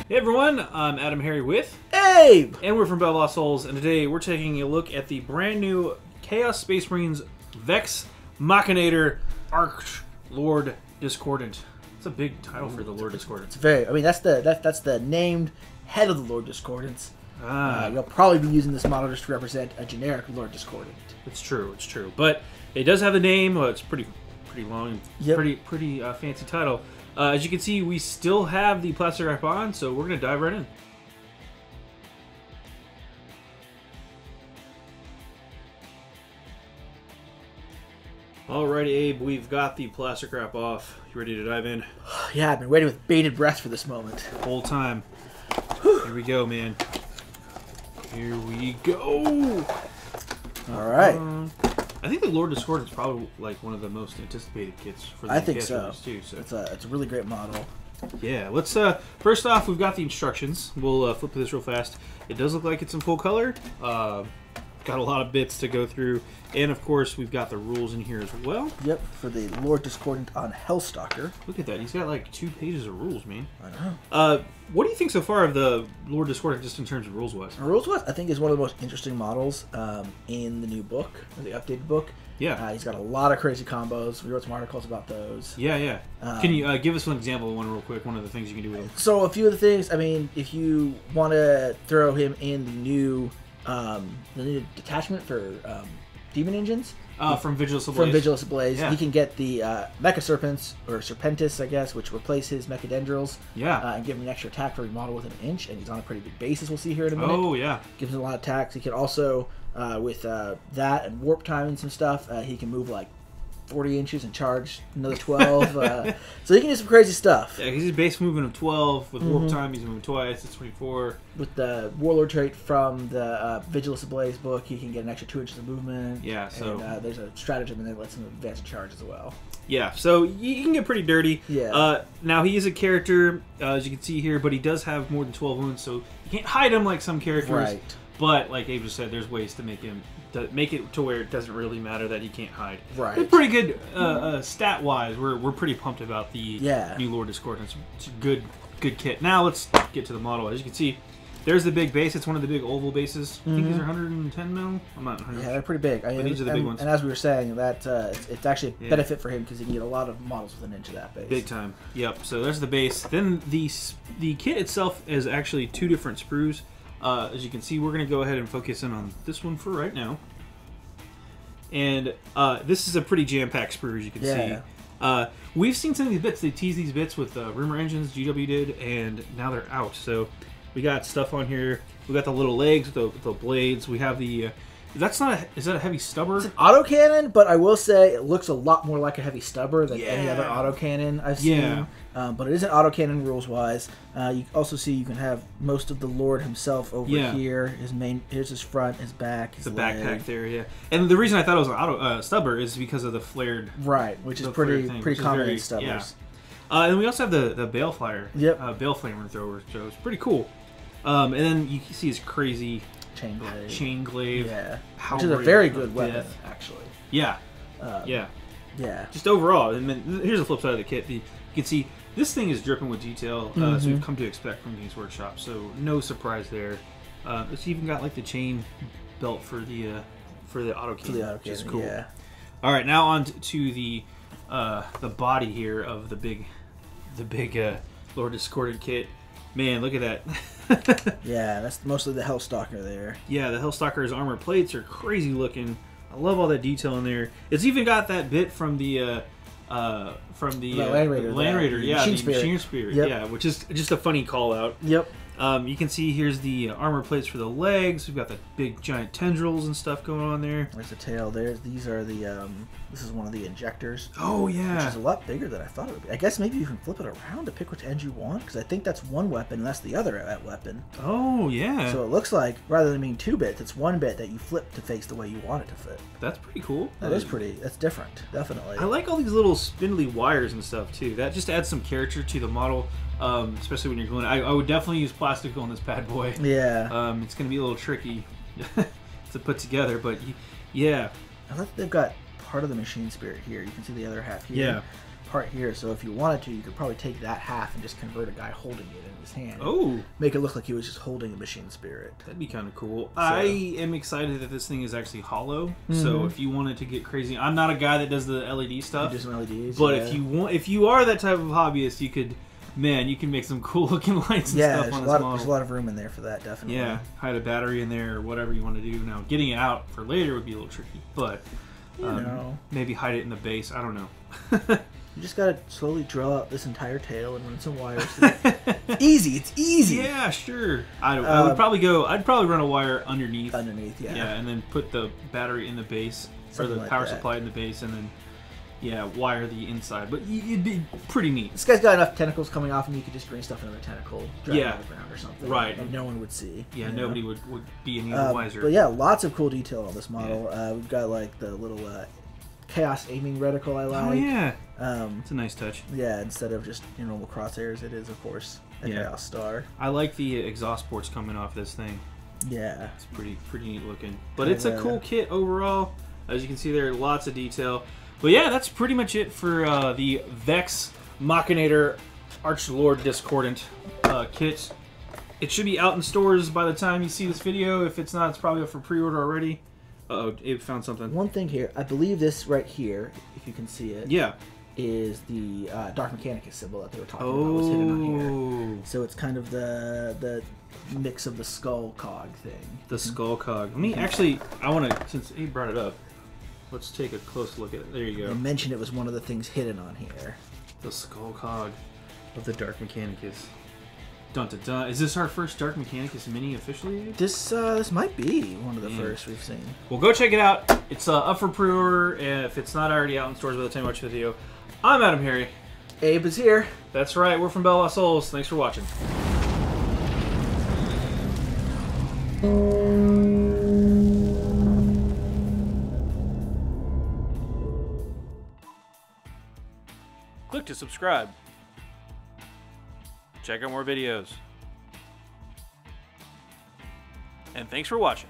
Hey everyone, I'm Adam Harry with Abe! And we're from BoLS Souls, and today we're taking a look at the brand new Chaos Space Marines Vex Machinator Arch Lord Discordant. It's a big title for the Lord Discordant. It's very, I mean, that's the named head of the Lord Discordants. Ah. You'll probably be using this model just to represent a generic Lord Discordant. It's true, but it does have a name. Well, it's pretty long, yep. pretty fancy title. As you can see, we still have the plastic wrap on, so we're going to dive right in. Alrighty, Abe, we've got the plastic wrap off. You ready to dive in? Yeah, I've been waiting with bated breath for this moment. Whole time. Here we go, man. Here we go. Alright. I think the Lord Discordant is probably like one of the most anticipated kits for the I think so. Too, so. It's a really great model. Yeah, let's first off, we've got the instructions. We'll flip through this real fast. It does look like it's in full color. Got a lot of bits to go through, and of course we've got the rules in here as well. Yep, for the Lord Discordant on Hellstalker. Look at that, he's got like 2 pages of rules, man. I know. What do you think so far of the Lord Discordant, just in terms of rules wise? Rules wise, I think is one of the most interesting models in the new book, or the updated book. Yeah. He's got a lot of crazy combos. We wrote some articles about those. Yeah. Can you give us an example of one real quick? One of the things you can do with him. So a few of the things, I mean, if you want to throw him in the new detachment for demon engines. From Vigilus Ablaze. From Vigilus Ablaze. Yeah. He can get the Mecha Serpents, or Serpentis, I guess, which replace his Mechadendrils. Yeah. And give him an extra attack for every model within an inch, and he's on a pretty big base, as we'll see here in a minute. Oh, yeah. Gives him a lot of attacks. He can also, with that and warp time and some stuff, he can move like 40 inches and charge another 12. So he can do some crazy stuff. Yeah, because he's base movement of 12. With warp time, he's moving twice. It's 24. With the Warlord trait from the Vigilus Ablaze book, he can get an extra 2 inches of movement. Yeah, so... And there's a stratagem that lets him advance charge as well. Yeah, so you can get pretty dirty. Yeah. Now, he is a character, as you can see here, but he does have more than 12 wounds, so you can't hide him like some characters. Right. But, like Abe just said, there's ways to make him... make it to where it doesn't really matter that he can't hide. Right. It's pretty good stat-wise. We're pretty pumped about the new Lord Discordant. It's a good kit. Now let's get to the model. As you can see, there's the big base. It's one of the big oval bases. I think these are 110 mil. I'm not 100. Yeah, they're pretty big. I mean, these are the big ones. And as we were saying, that it's actually a benefit for him because he can get a lot of models with an inch of that base. Big time. Yep. So there's the base. Then the kit itself is actually 2 different sprues. As you can see, we're going to go ahead and focus in on this one for right now. And this is a pretty jam-packed sprue, as you can see. We've seen some of these bits. They tease these bits with Rumor Engines, GW did, and now they're out. So we got stuff on here. We got the little legs with the blades. We have the... is that a heavy stubber? It's an autocannon, but I will say it looks a lot more like a heavy stubber than any other autocannon I've seen. Yeah. But it is an autocannon rules-wise. You also see you can have most of the Lord himself over here. Here's his front, his back, his leg. Backpack there, yeah. And the reason I thought it was an stubber is because of the flared... Right, which is pretty common in stubbers. Yeah. And we also have the Balefire. Yep. Baleflamer thrower, so it's pretty cool. And then you can see his crazy... Chain glaive. Yeah. Which is a very good weapon, actually. Yeah. Yeah. Just overall, I mean, here's the flip side of the kit. You can see this thing is dripping with detail, as we've come to expect from Games Workshop. So no surprise there. It's even got like the chain belt for the autocannon, which is cool. Yeah. All right, now on to the body here of the big Lord Discordant kit. Man, look at that. Yeah, that's mostly the Hellstalker there. Yeah, the Hellstalker's armor plates are crazy looking. I love all that detail in there. It's even got that bit from the Land Raider. The Machine Spirit. Yep. Yeah, which is just a funny call out. Yep. You can see here's the armor plates for the legs. We've got the big giant tendrils and stuff going on there. There's the tail. These are the this is one of the injectors. Oh yeah, which is a lot bigger than I thought it would be. I guess maybe you can flip it around to pick which end you want, because I think that's one weapon and that's the other weapon. Oh yeah. So it looks like rather than being 2 bits, it's 1 bit that you flip to face the way you want it to fit. That's pretty cool. That's different, definitely. I like all these little spindly wires and stuff too. That just adds some character to the model. Especially when you're gluing. I would definitely use plastic glue on this bad boy. Yeah. It's going to be a little tricky to put together, but yeah. I like that they've got part of the Machine Spirit here. You can see the other half here. Yeah. part here, so if you wanted to, you could probably take that half and just convert a guy holding it in his hand. Oh, make it look like he was just holding a machine spirit. That'd be kind of cool. So, I am excited that this thing is actually hollow. So if you wanted to get crazy, I'm not a guy that does the LED stuff. You do some LEDs, but if you are that type of hobbyist, you could, man, you can make some cool looking lights and stuff on this model. There's a lot of room in there for that, definitely. Yeah, hide a battery in there or whatever you want to do. Now, getting it out for later would be a little tricky, but maybe hide it in the base. I don't know. You just gotta slowly drill out this entire tail and run some wires. It's easy. It's easy. Yeah, sure. I would probably go. I'd probably run a wire underneath. Underneath, yeah. Yeah, and then put the battery in the base or the power supply in the base, and then wire the inside. But it'd be pretty neat. This guy's got enough tentacles coming off him. You could just green stuff another tentacle, drag it on the ground or something. Right. And no one would see. Yeah, nobody would be any the wiser. But yeah, lots of cool detail on this model. Yeah. We've got like the little chaos aiming reticle I like. Oh yeah. It's a nice touch. Yeah, instead of just normal crosshairs, it is of course a chaos star. I like the exhaust ports coming off this thing. Yeah, it's pretty neat looking. But it's a cool kit overall. As you can see, there are lots of detail. But yeah, that's pretty much it for the Vex Machinator Archlord Discordant kit. It should be out in stores by the time you see this video. If it's not, it's probably up for pre-order already. Uh-oh, Abe found something. One thing here, I believe this right here, if you can see it, is the Dark Mechanicus symbol that they were talking about was hidden on here. So it's kind of the mix of the skull cog thing. The skull cog. Let me actually, I want to, since Abe brought it up, let's take a close look at it. There you go. They mentioned it was one of the things hidden on here. The skull cog of the Dark Mechanicus. Dun, dun, dun. Is this our first Dark Mechanicus mini officially? This might be one of the first we've seen. Well, go check it out. It's up for pre-order. If it's not already out in stores by the time you watch the video. I'm Adam Harry. Abe is here. That's right. We're from BoLS Souls. Thanks for watching. Click to subscribe. Check out more videos. And thanks for watching.